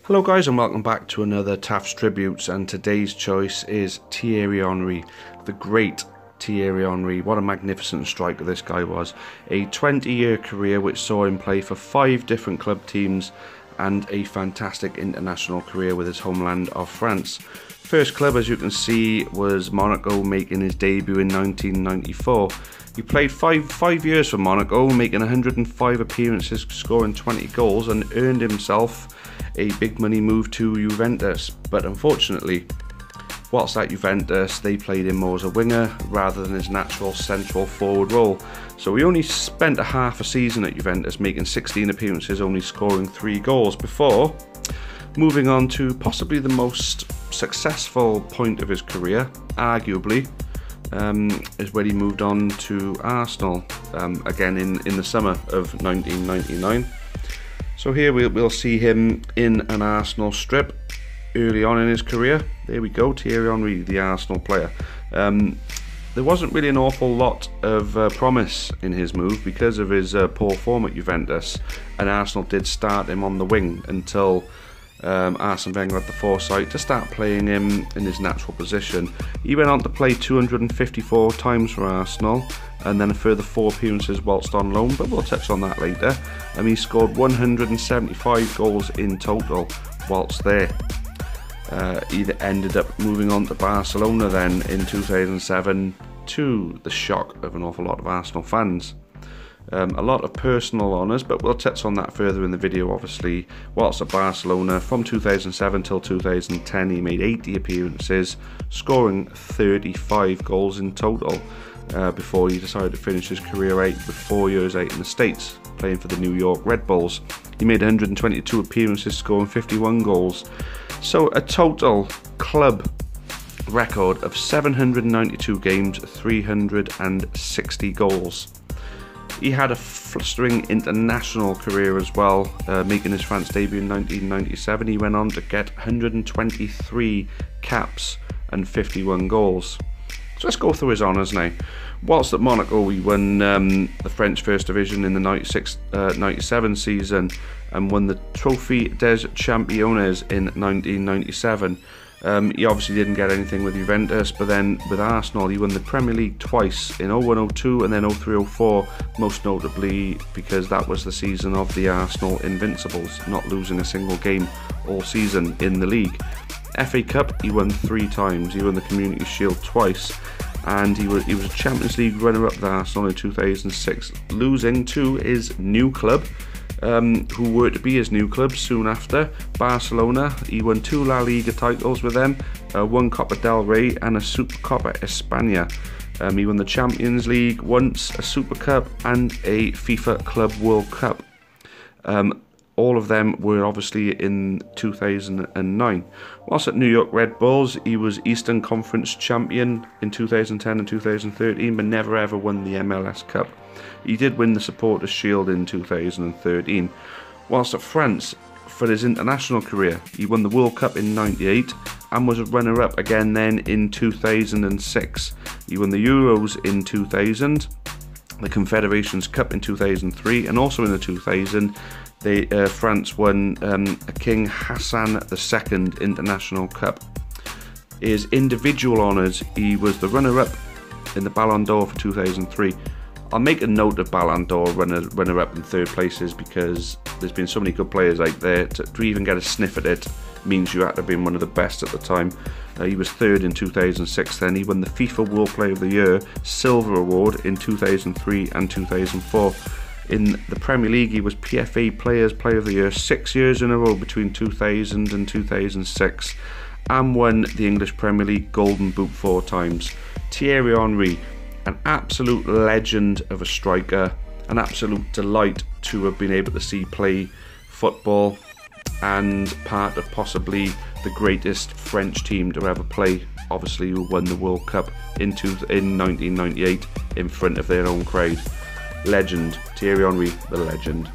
Hello guys, and welcome back to another Taff's Tributes, and today's choice is Thierry Henry, the great Thierry Henry. What a magnificent striker this guy was. A 20-year career which saw him play for 5 different club teams and a fantastic international career with his homeland of France. First club, as you can see, was Monaco, making his debut in 1994. He played five years for Monaco, making 105 appearances, scoring 20 goals, and earned himself a big money move to Juventus. But unfortunately, whilst at Juventus, they played him more as a winger rather than his natural central forward role. So he only spent a half a season at Juventus, making 16 appearances, only scoring 3 goals, before moving on to possibly the most successful point of his career, arguably, is when he moved on to Arsenal, again in the summer of 1999. So here we'll see him in an Arsenal strip early on in his career. There we go, Thierry Henry, the Arsenal player. There wasn't really an awful lot of promise in his move because of his poor form at Juventus, and Arsenal did start him on the wing until Arsene Wenger had the foresight to start playing him in his natural position. He went on to play 254 times for Arsenal, and then a further 4 appearances whilst on loan, but we'll touch on that later. He scored 175 goals in total whilst there. He ended up moving on to Barcelona then in 2007, to the shock of an awful lot of Arsenal fans. A lot of personal honours, but we'll touch on that further in the video. Obviously, whilst at Barcelona from 2007 till 2010, he made 80 appearances, scoring 35 goals in total, before he decided to finish his career out with 4 years out in the States, playing for the New York Red Bulls. He made 122 appearances, scoring 51 goals. So a total club record of 792 games, 360 goals. He had a flustering international career as well, making his France debut in 1997. He went on to get 123 caps and 51 goals. So let's go through his honours now. Whilst at Monaco, he won the French First Division in the 96-97 season and won the Trophée des Champions in 1997. He obviously didn't get anything with Juventus, but then with Arsenal he won the Premier League twice, in 01-02 and then 03-04, most notably because that was the season of the Arsenal Invincibles, not losing a single game all season in the league. FA Cup he won 3 times, he won the Community Shield twice, and he was a Champions League runner-up with Arsenal in 2006, losing to his new club, who were to be his new club soon after, Barcelona. He won 2 La Liga titles with them, 1 Copa del Rey and a Supercopa España. He won the Champions League once, a Super Cup and a FIFA Club World Cup. All of them were obviously in 2009. Whilst at New York Red Bulls, he was Eastern Conference champion in 2010 and 2013, but never ever won the MLS Cup. He did win the Supporters' Shield in 2013. Whilst at France, for his international career, he won the World Cup in '98 and was a runner-up again then in 2006. He won the Euros in 2000, the Confederations Cup in 2003, and also in the 2000, France won a King Hassan II International Cup. His individual honours, he was the runner-up in the Ballon d'Or for 2003. I'll make a note of Ballon d'Or runner-up and 3rd places, because there's been so many good players out there. To even get a sniff at it means you had to have been one of the best at the time. He was 3rd in 2006 then. He won the FIFA World Player of the Year Silver Award in 2003 and 2004. In the Premier League, he was PFA Players Player of the Year 6 years in a row between 2000 and 2006, and won the English Premier League Golden Boot 4 times. Thierry Henry, an absolute legend of a striker, an absolute delight to have been able to see play football, and part of possibly the greatest French team to ever play, obviously, who won the World Cup in 1998 in front of their own crowd. Legend, Thierry Henry, the legend.